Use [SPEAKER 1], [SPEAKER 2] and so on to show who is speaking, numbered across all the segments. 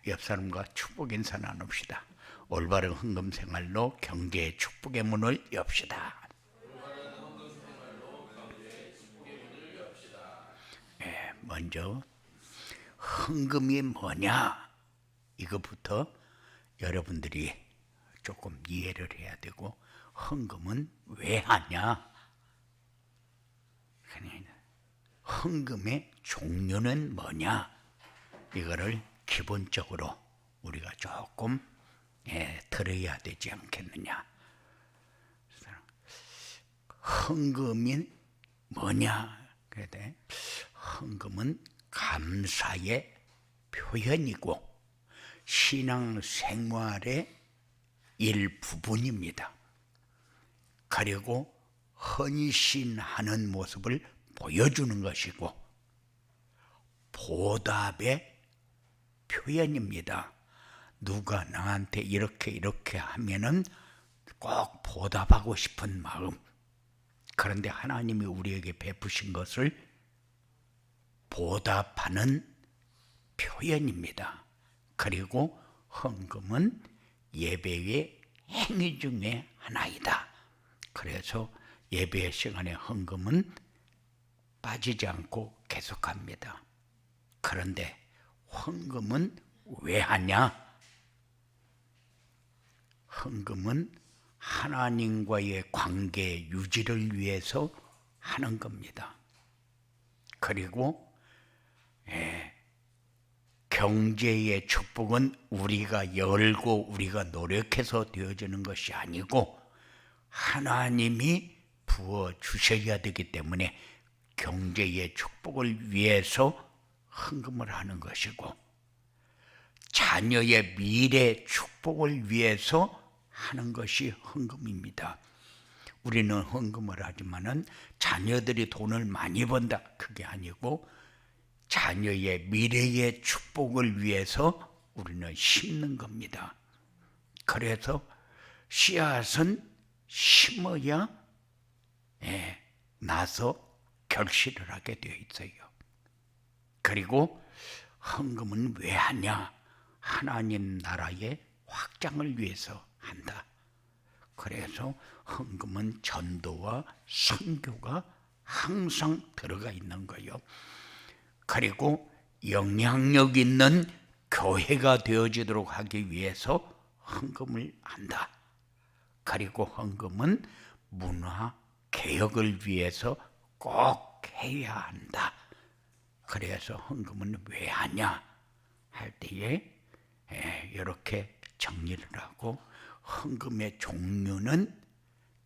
[SPEAKER 1] 옆 사람과 축복 인사 나눕시다. 올바른 헌금 생활로 경제의 축복의 문을 엽시다. 먼저 헌금이 뭐냐, 이것부터 여러분들이 조금 이해를 해야 되고, 헌금은 왜 하냐, 헌금의 종류는 뭐냐, 이거를 기본적으로 우리가 조금 들어야 되지 않겠느냐. 헌금이 뭐냐, 그래야 돼. 헌금은 감사의 표현이고 신앙생활의 일부분입니다. 그리고 헌신하는 모습을 보여주는 것이고 보답의 표현입니다. 누가 나한테 이렇게 하면은 꼭 보답하고 싶은 마음, 그런데 하나님이 우리에게 베푸신 것을 보답하는 표현입니다. 그리고 헌금은 예배의 행위 중에 하나이다. 그래서 예배 시간에 헌금은 빠지지 않고 계속합니다. 그런데 헌금은 왜 하냐? 헌금은 하나님과의 관계 유지를 위해서 하는 겁니다. 그리고 경제의 축복은 우리가 열고 우리가 노력해서 되어지는 것이 아니고 하나님이 부어주셔야 되기 때문에 경제의 축복을 위해서 헌금을 하는 것이고, 자녀의 미래 축복을 위해서 하는 것이 헌금입니다. 우리는 헌금을 하지만은 자녀들이 돈을 많이 번다, 그게 아니고 자녀의 미래의 축복을 위해서 우리는 심는 겁니다. 그래서 씨앗은 심어야 나서 결실을 하게 되어 있어요. 그리고 헌금은 왜 하냐? 하나님 나라의 확장을 위해서 한다. 그래서 헌금은 전도와 선교가 항상 들어가 있는 거예요. 그리고 영향력 있는 교회가 되어지도록 하기 위해서 헌금을 한다. 그리고 헌금은 문화 개혁을 위해서 꼭 해야 한다. 그래서 헌금은 왜 하냐 할 때에 이렇게 정리를 하고, 헌금의 종류는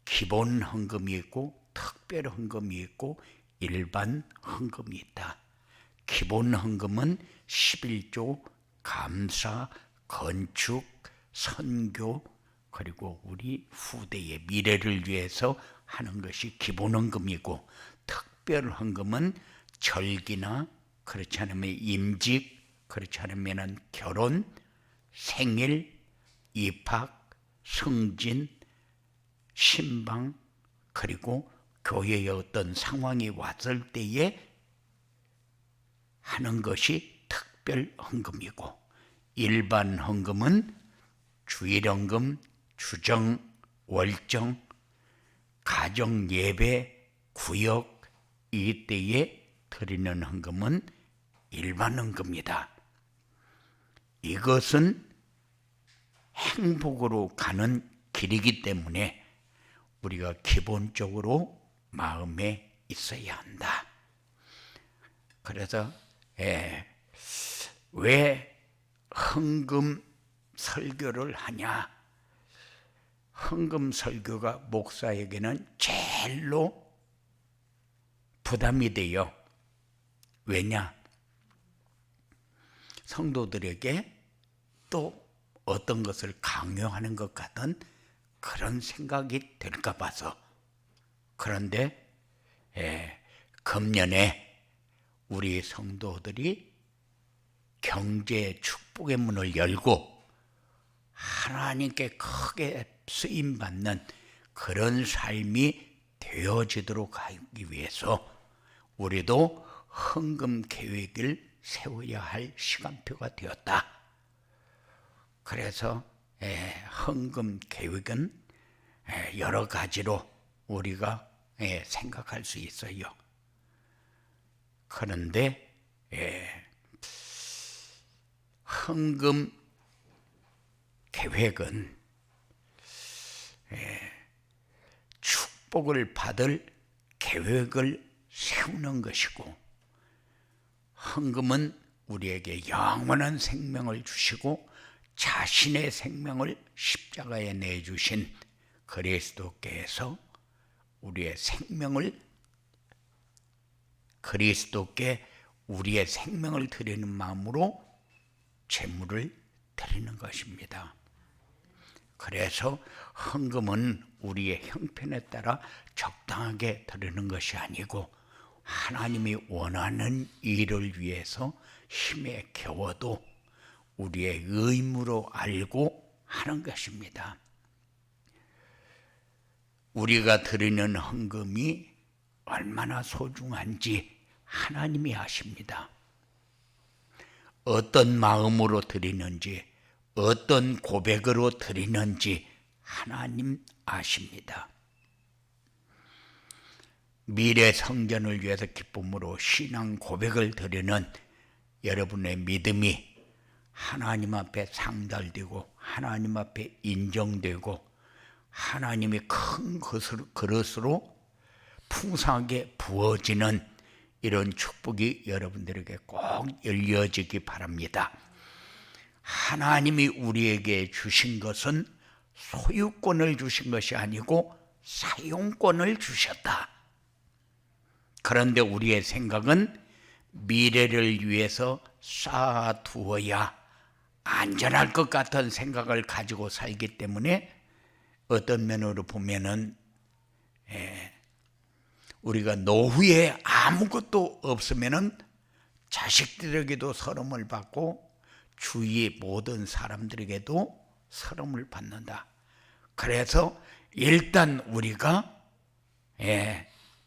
[SPEAKER 1] 기본 헌금이 있고 특별 헌금이 있고 일반 헌금이 있다. 기본 헌금은 11조, 감사, 건축, 선교, 그리고 우리 후대의 미래를 위해서 하는 것이 기본 헌금이고, 특별 헌금은 절기나 그렇지 않으면 임직, 그렇지 않으면 결혼, 생일, 입학, 승진, 신방, 그리고 교회에 어떤 상황이 왔을 때에 하는 것이 특별 헌금이고, 일반 헌금은 주일 헌금, 주정, 월정, 가정 예배, 구역, 이때에 드리는 헌금은 일반 헌금이다. 이것은 행복으로 가는 길이기 때문에 우리가 기본적으로 마음에 있어야 한다. 그래서 왜 헌금 설교를 하냐? 헌금 설교가 목사에게는 제일로 부담이 돼요. 왜냐? 성도들에게 또 어떤 것을 강요하는 것 같은 그런 생각이 들까 봐서. 그런데 금년에 우리 성도들이 경제 축복의 문을 열고 하나님께 크게 쓰임받는 그런 삶이 되어지도록 하기 위해서 우리도 헌금 계획을 세워야 할 시간표가 되었다. 그래서 헌금 계획은 여러 가지로 우리가 생각할 수 있어요. 그런데 헌금 계획은 축복을 받을 계획을 세우는 것이고, 헌금은 우리에게 영원한 생명을 주시고 자신의 생명을 십자가에 내주신 그리스도께서 우리의 생명을, 그리스도께 우리의 생명을 드리는 마음으로 제물을 드리는 것입니다. 그래서 헌금은 우리의 형편에 따라 적당하게 드리는 것이 아니고, 하나님이 원하는 일을 위해서 힘에 겨워도 우리의 의무로 알고 하는 것입니다. 우리가 드리는 헌금이 얼마나 소중한지 하나님이 아십니다. 어떤 마음으로 드리는지, 어떤 고백으로 드리는지 하나님 아십니다. 미래 성전을 위해서 기쁨으로 신앙 고백을 드리는 여러분의 믿음이 하나님 앞에 상달되고 하나님 앞에 인정되고 하나님이 큰 그릇으로 풍성하게 부어지는 이런 축복이 여러분들에게 꼭 열려지기 바랍니다. 하나님이 우리에게 주신 것은 소유권을 주신 것이 아니고 사용권을 주셨다. 그런데 우리의 생각은 미래를 위해서 쌓아두어야 안전할 것 같은 생각을 가지고 살기 때문에 어떤 면으로 보면은 우리가 노후에 아무것도 없으면은 자식들에게도 서름을 받고 주위 모든 사람들에게도 서름을 받는다. 그래서 일단 우리가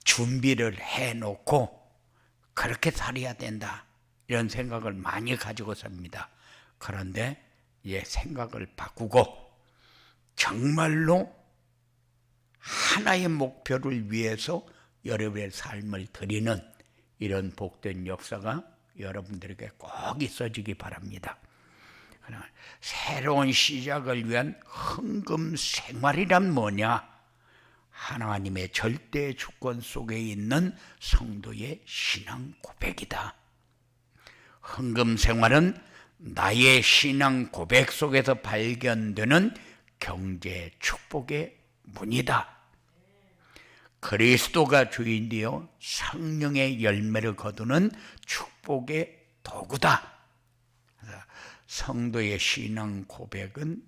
[SPEAKER 1] 준비를 해놓고 그렇게 살아야 된다, 이런 생각을 많이 가지고 삽니다. 그런데 생각을 바꾸고 정말로 하나의 목표를 위해서 여러분의 삶을 드리는 이런 복된 역사가 여러분들에게 꼭 있어지기 바랍니다. 새로운 시작을 위한 헌금 생활이란 뭐냐? 하나님의 절대 주권 속에 있는 성도의 신앙 고백이다. 헌금 생활은 나의 신앙 고백 속에서 발견되는 경제 축복의 문이다. 그리스도가 주인되어 성령의 열매를 거두는 축복의 도구다. 성도의 신앙 고백은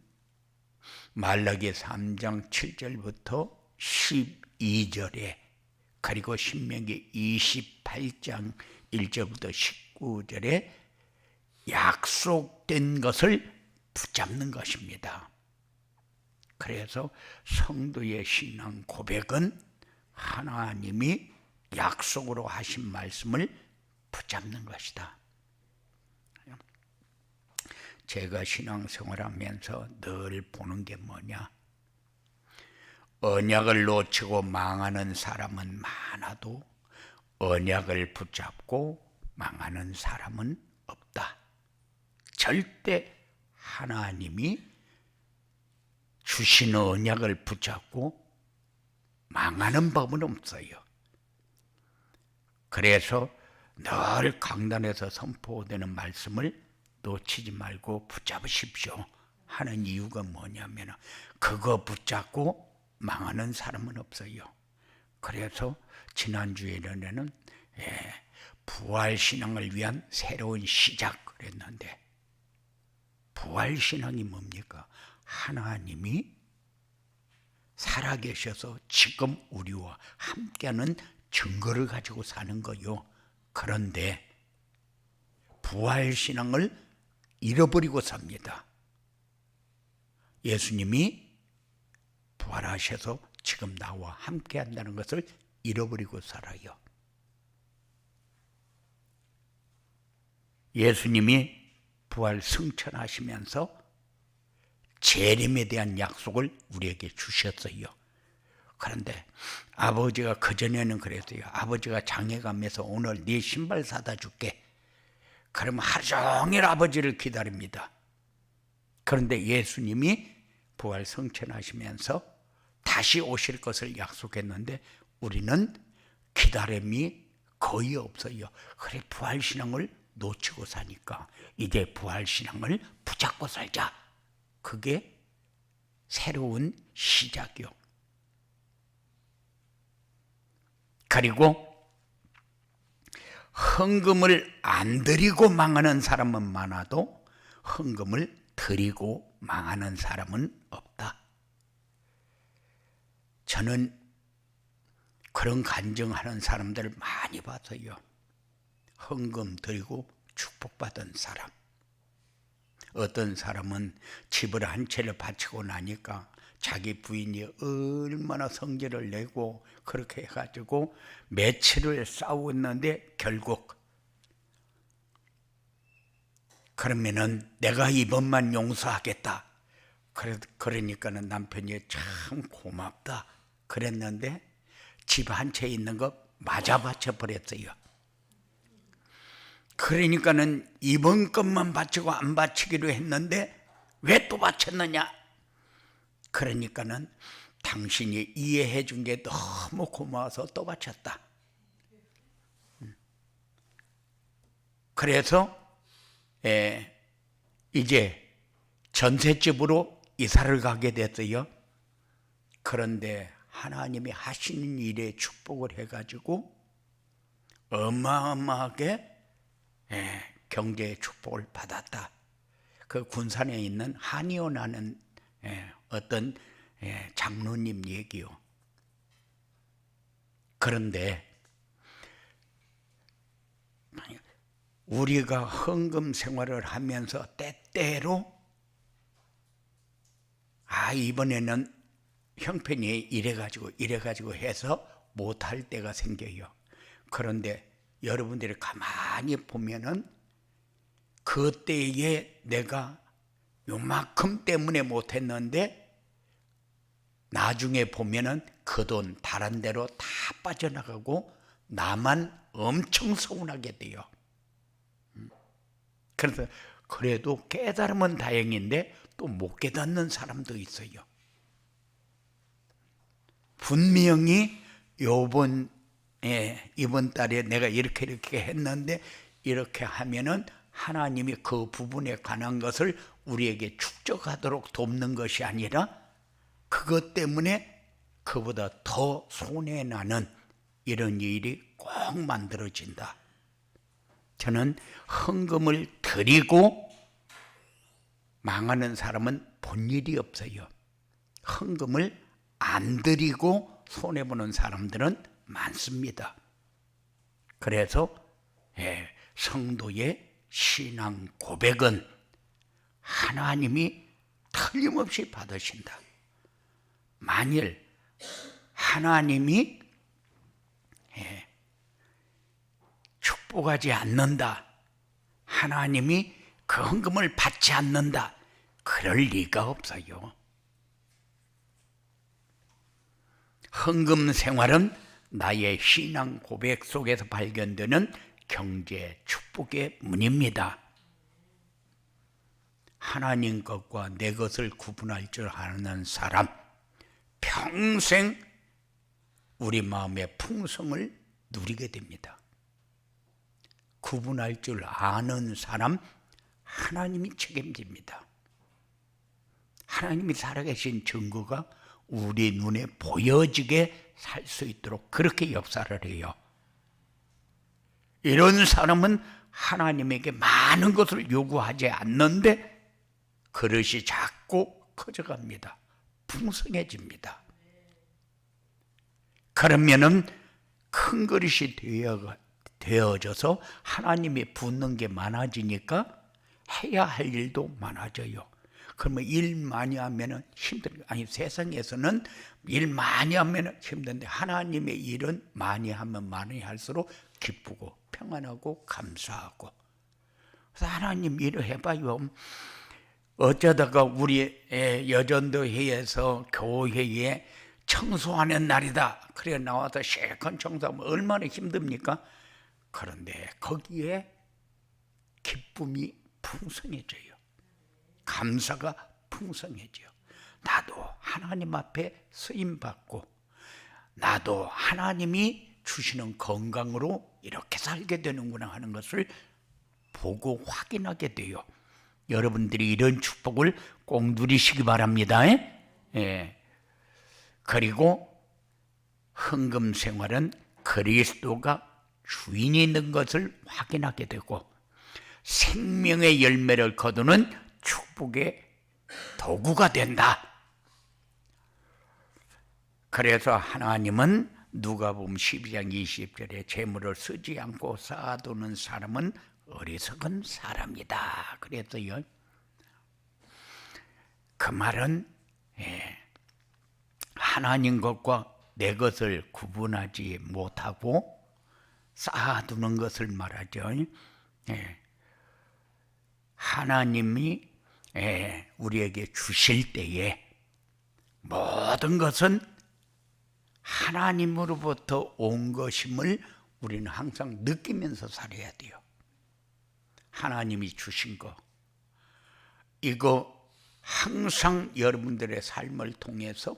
[SPEAKER 1] 말라기 3장 7절부터 12절에 그리고 신명기 28장 1절부터 19절에 약속된 것을 붙잡는 것입니다. 그래서 성도의 신앙 고백은 하나님이 약속으로 하신 말씀을 붙잡는 것이다. 제가 신앙생활하면서 늘 보는 게 뭐냐? 언약을 놓치고 망하는 사람은 많아도 언약을 붙잡고 망하는 사람은 없다. 절대 하나님이 주신 언약을 붙잡고 망하는 법은 없어요. 그래서 늘 강단에서 선포되는 말씀을 놓치지 말고 붙잡으십시오 하는 이유가 뭐냐면, 그거 붙잡고 망하는 사람은 없어요. 그래서 지난주에는 부활신앙을 위한 새로운 시작 그랬는데, 부활신앙이 뭡니까? 하나님이 살아계셔서 지금 우리와 함께하는 증거를 가지고 사는 거요. 그런데 부활신앙을 잃어버리고 삽니다. 예수님이 부활하셔서 지금 나와 함께 한다는 것을 잃어버리고 살아요. 예수님이 부활 승천하시면서 재림에 대한 약속을 우리에게 주셨어요. 그런데 아버지가 그전에는 그랬어요. 아버지가 장에 가면서 오늘 네 신발 사다 줄게. 그러면 하루 종일 아버지를 기다립니다. 그런데 예수님이 부활 성천하시면서 다시 오실 것을 약속했는데 우리는 기다림이 거의 없어요. 그래 부활신앙을 놓치고 사니까 이제 부활신앙을 붙잡고 살자. 그게 새로운 시작이요. 그리고 헌금을 안 드리고 망하는 사람은 많아도 헌금을 드리고 망하는 사람은 없다. 저는 그런 간증하는 사람들을 많이 봤어요. 헌금 드리고 축복받은 사람. 어떤 사람은 집을 한 채를 바치고 나니까 자기 부인이 얼마나 성질을 내고 그렇게 해가지고 며칠을 싸웠는데 결국 그러면은 내가 이번만 용서하겠다. 그러니까는 남편이 참 고맙다 그랬는데 집 한 채 있는 거 맞아 바쳐 버렸어요. 그러니까는 이번 것만 바치고 안 바치기로 했는데 왜 또 바쳤느냐? 그러니까는 당신이 이해해 준 게 너무 고마워서 또 바쳤다. 그래서 이제 전셋집으로 이사를 가게 됐어요. 그런데 하나님이 하시는 일에 축복을 해가지고 어마어마하게 경제의 축복을 받았다. 그 군산에 있는 한의원하는 어떤 장로님 얘기요. 그런데 우리가 헌금 생활을 하면서 때때로 이번에는 형편이 이래가지고 해서 못할 때가 생겨요. 그런데 여러분들이 가만히 보면은 그때에 내가 요만큼 때문에 못했는데 나중에 보면은 그 돈 다른 데로 다 빠져나가고 나만 엄청 서운하게 돼요. 그래서 그래도 깨달으면 다행인데 또 못 깨닫는 사람도 있어요. 분명히 이번 달에 내가 이렇게 했는데 이렇게 하면은 하나님이 그 부분에 관한 것을 우리에게 축적하도록 돕는 것이 아니라 그것 때문에 그보다 더 손해나는 이런 일이 꼭 만들어진다. 저는 헌금을 드리고 망하는 사람은 본 일이 없어요. 헌금을 안 드리고 손해보는 사람들은 많습니다. 그래서 성도의 신앙 고백은 하나님이 틀림없이 받으신다. 만일 하나님이 축복하지 않는다, 하나님이 그 헌금을 받지 않는다, 그럴 리가 없어요. 헌금 생활은 나의 신앙 고백 속에서 발견되는 경제 축복의 문입니다. 하나님 것과 내 것을 구분할 줄 아는 사람, 평생 우리 마음의 풍성을 누리게 됩니다. 구분할 줄 아는 사람, 하나님이 책임집니다. 하나님이 살아계신 증거가 우리 눈에 보여지게 살 수 있도록 그렇게 역사를 해요. 이런 사람은 하나님에게 많은 것을 요구하지 않는데 그릇이 자꾸 커져갑니다. 풍성해집니다. 그러면은 큰 그릇이 되어져서 하나님이 붓는 게 많아지니까 해야 할 일도 많아져요. 그러면 일 많이 하면은 세상에서는 일 많이 하면은 힘든데 하나님의 일은 많이 하면 많이 할수록 기쁘고 평안하고 감사하고. 그래서 하나님 일을 해봐요. 어쩌다가 우리 여전도회에서 교회에 청소하는 날이다. 그래 나와서 실컷 청소하면 얼마나 힘듭니까? 그런데 거기에 기쁨이 풍성해져요. 감사가 풍성해져요. 나도 하나님 앞에 쓰임받고 나도 하나님이 주시는 건강으로 이렇게 살게 되는구나 하는 것을 보고 확인하게 돼요. 여러분들이 이런 축복을 꼭 누리시기 바랍니다. 예. 그리고 헌금 생활은 그리스도가 주인이 있는 것을 확인하게 되고 생명의 열매를 거두는 축복의 도구가 된다. 그래서 하나님은 누가복음 12장 20절에 재물을 쓰지 않고 쌓아두는 사람은 어리석은 사람이다. 그랬어요. 그 말은 하나님 것과 내 것을 구분하지 못하고 쌓아두는 것을 말하죠. 하나님이 우리에게 주실 때에 모든 것은 하나님으로부터 온 것임을 우리는 항상 느끼면서 살아야 돼요. 하나님이 주신 거, 이거 항상 여러분들의 삶을 통해서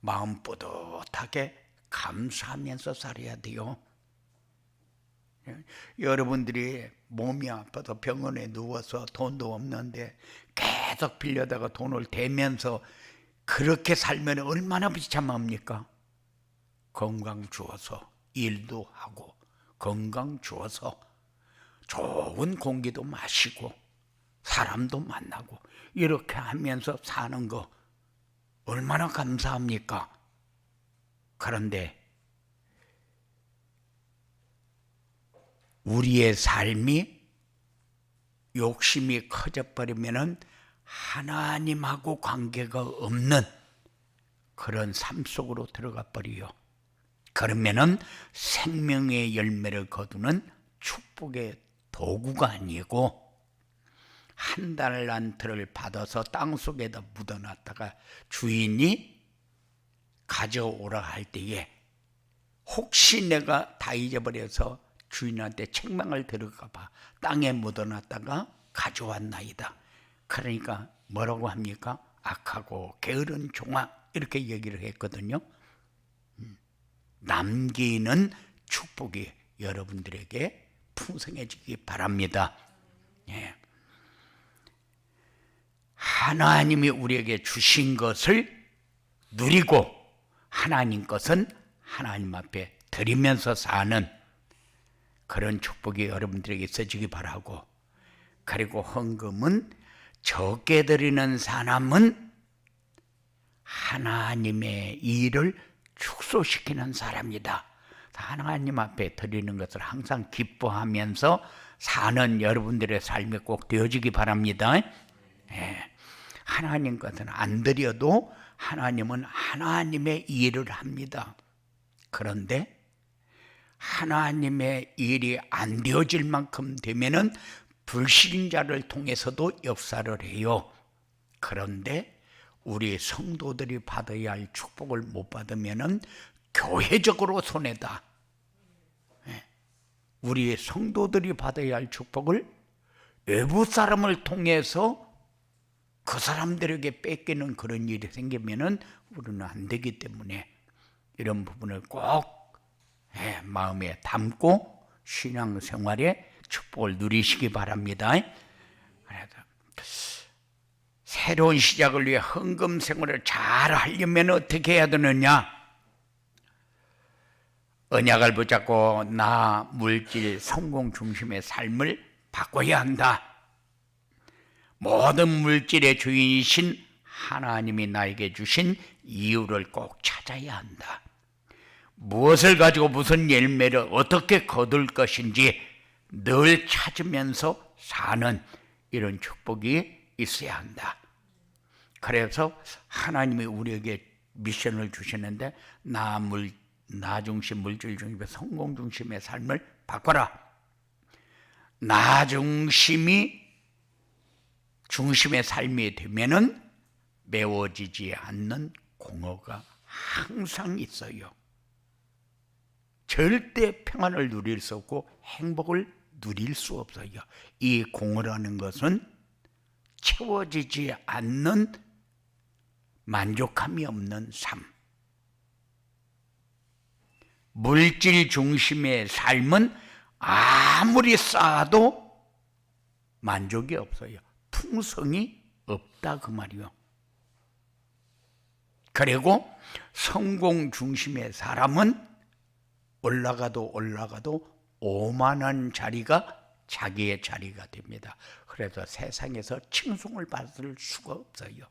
[SPEAKER 1] 마음 뿌듯하게 감사하면서 살아야 돼요. 여러분들이 몸이 아파서 병원에 누워서 돈도 없는데 계속 빌려다가 돈을 대면서 그렇게 살면 얼마나 비참합니까? 건강 주어서 일도 하고 건강 주어서 좋은 공기도 마시고 사람도 만나고 이렇게 하면서 사는 거 얼마나 감사합니까? 그런데 우리의 삶이 욕심이 커져버리면 하나님하고 관계가 없는 그런 삶 속으로 들어가 버려요. 그러면은 생명의 열매를 거두는 축복의 도구가 아니고 한 달란트를 받아서 땅속에다 묻어놨다가 주인이 가져오라 할 때에 혹시 내가 다 잊어버려서 주인한테 책망을 들을까 봐 땅에 묻어놨다가 가져왔나이다. 그러니까 뭐라고 합니까? 악하고 게으른 종아 이렇게 얘기를 했거든요. 남기는 축복이 여러분들에게 풍성해지기 바랍니다. 예. 하나님이 우리에게 주신 것을 누리고 하나님 것은 하나님 앞에 드리면서 사는 그런 축복이 여러분들에게 있어지기 바라고, 그리고 헌금은 적게 드리는 사람은 하나님의 일을 축소시키는 사람이다. 하나님 앞에 드리는 것을 항상 기뻐하면서 사는 여러분들의 삶이 꼭 되어지기 바랍니다. 하나님 것은 안 드려도 하나님은 하나님의 일을 합니다. 그런데 하나님의 일이 안 되어질 만큼 되면은 불신자를 통해서도 역사를 해요. 그런데 우리 성도들이 받아야 할 축복을 못 받으면은 교회적으로 손해다. 우리 성도들이 받아야 할 축복을 외부 사람을 통해서 그 사람들에게 뺏기는 그런 일이 생기면은 우리는 안 되기 때문에 이런 부분을 꼭 마음에 담고 신앙생활에 축복을 누리시기 바랍니다. 새로운 시작을 위해 헌금 생활을 잘 하려면 어떻게 해야 되느냐? 언약을 붙잡고 나, 물질, 성공 중심의 삶을 바꿔야 한다. 모든 물질의 주인이신 하나님이 나에게 주신 이유를 꼭 찾아야 한다. 무엇을 가지고 무슨 열매를 어떻게 거둘 것인지 늘 찾으면서 사는 이런 축복이 있어야 한다. 그래서 하나님이 우리에게 미션을 주시는데 나 중심, 물질 중심의 성공 중심의 삶을 바꿔라. 나 중심이 중심의 삶이 되면은 메워지지 않는 공허가 항상 있어요. 절대 평안을 누릴 수 없고 행복을 누릴 수 없어요. 이 공허라는 것은 채워지지 않는 만족함이 없는 삶. 물질 중심의 삶은 아무리 쌓아도 만족이 없어요. 풍성이 없다 그 말이요. 그리고 성공 중심의 사람은 올라가도 오만한 자리가 자기의 자리가 됩니다. 그래서 세상에서 칭송을 받을 수가 없어요.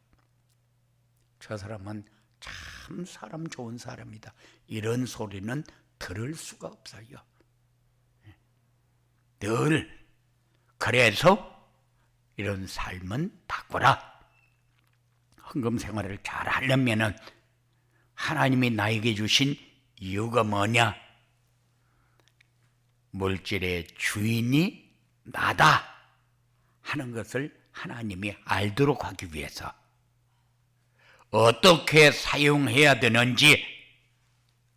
[SPEAKER 1] 저 사람은 참 사람 좋은 사람이다, 이런 소리는 들을 수가 없어요. 늘 그래서 이런 삶은 바꾸라. 헌금 생활을 잘 하려면은 하나님이 나에게 주신 이유가 뭐냐? 물질의 주인이 나다 하는 것을 하나님이 알도록 하기 위해서, 어떻게 사용해야 되는지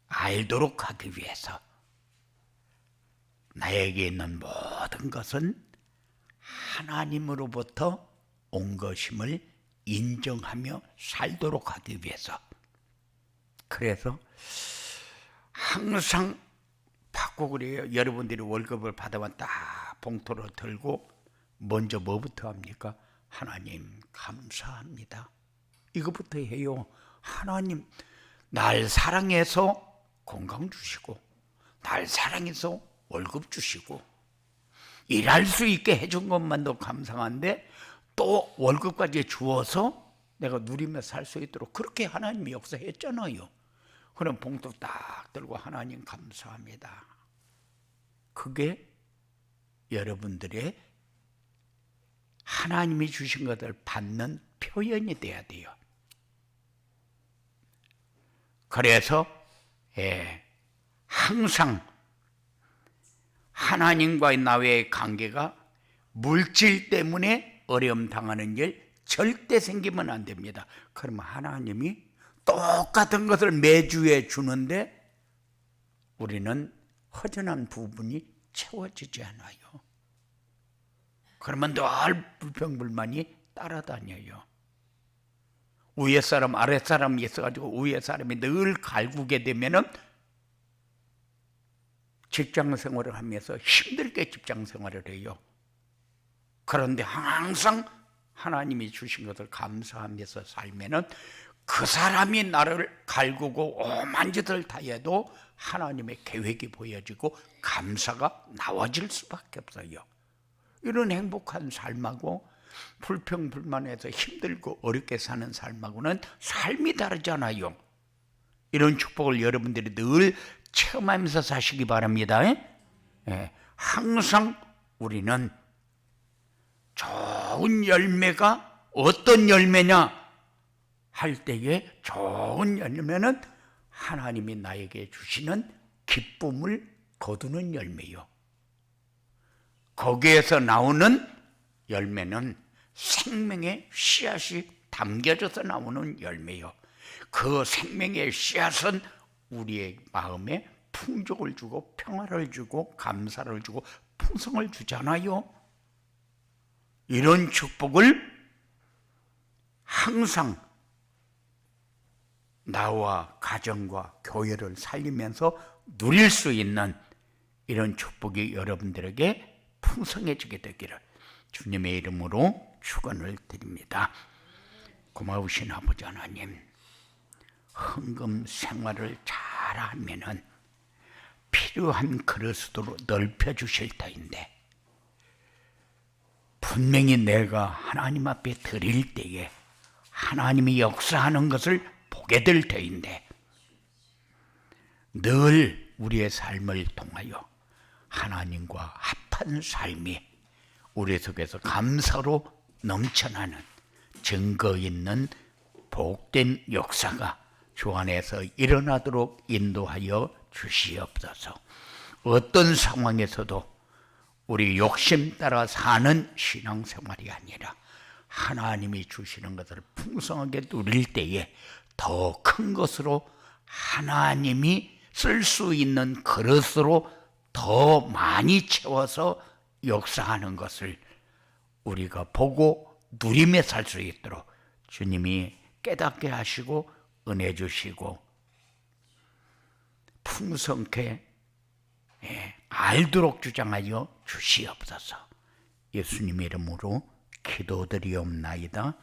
[SPEAKER 1] 알도록 하기 위해서, 나에게 있는 모든 것은 하나님으로부터 온 것임을 인정하며 살도록 하기 위해서. 그래서 항상 받고 그래요. 여러분들이 월급을 받아만 딱 봉투로 들고 먼저 뭐부터 합니까? 하나님 감사합니다, 이거부터 해요. 하나님 날 사랑해서 건강 주시고, 날 사랑해서 월급 주시고, 일할 수 있게 해준 것만도 감사한데 또 월급까지 주어서 내가 누리며 살 수 있도록 그렇게 하나님이 역사했잖아요. 그럼 봉투 딱 들고 하나님 감사합니다. 그게 여러분들의 하나님이 주신 것을 받는 표현이 돼야 돼요. 그래서 항상 하나님과의 나의 관계가 물질 때문에 어려움 당하는 일 절대 생기면 안 됩니다. 그러면 하나님이 똑같은 것을 매주에 주는데 우리는 허전한 부분이 채워지지 않아요. 그러면 늘 불평불만이 따라다녀요. 위에 사람 아래 사람이 있어가지고 위에 사람이 늘 갈구게 되면은 직장 생활을 하면서 힘들게 직장 생활을 해요. 그런데 항상 하나님이 주신 것을 감사하면서 살면은 그 사람이 나를 갈구고 오만 짓을 다 해도 하나님의 계획이 보여지고 감사가 나와질 수밖에 없어요. 이런 행복한 삶하고 불평불만해서 힘들고 어렵게 사는 삶하고는 삶이 다르잖아요. 이런 축복을 여러분들이 늘 체험하면서 사시기 바랍니다. 항상 우리는 좋은 열매가 어떤 열매냐 할 때에 좋은 열매는 하나님이 나에게 주시는 기쁨을 거두는 열매요. 거기에서 나오는 열매는 생명의 씨앗이 담겨져서 나오는 열매요. 그 생명의 씨앗은 우리의 마음에 풍족을 주고 평화를 주고 감사를 주고 풍성을 주잖아요. 이런 축복을 항상 나와 가정과 교회를 살리면서 누릴 수 있는 이런 축복이 여러분들에게 풍성해지게 되기를 주님의 이름으로 축원을 드립니다. 고마우신 아버지 하나님, 헌금 생활을 잘하면은 필요한 그릇으로 넓혀 주실 터인데 분명히 내가 하나님 앞에 드릴 때에 하나님이 역사하는 것을 보게 될 터인데 늘 우리의 삶을 통하여 하나님과 합한 삶이 우리 속에서 감사로 넘쳐나는 증거 있는 복된 역사가 주 안에서 일어나도록 인도하여 주시옵소서. 어떤 상황에서도 우리 욕심 따라 사는 신앙생활이 아니라 하나님이 주시는 것을 풍성하게 누릴 때에 더 큰 것으로 하나님이 쓸 수 있는 그릇으로 더 많이 채워서 역사하는 것을 우리가 보고 누리며 살 수 있도록 주님이 깨닫게 하시고 은혜 주시고 풍성케 알도록 주장하여 주시옵소서. 예수님의 이름으로 기도드리옵나이다.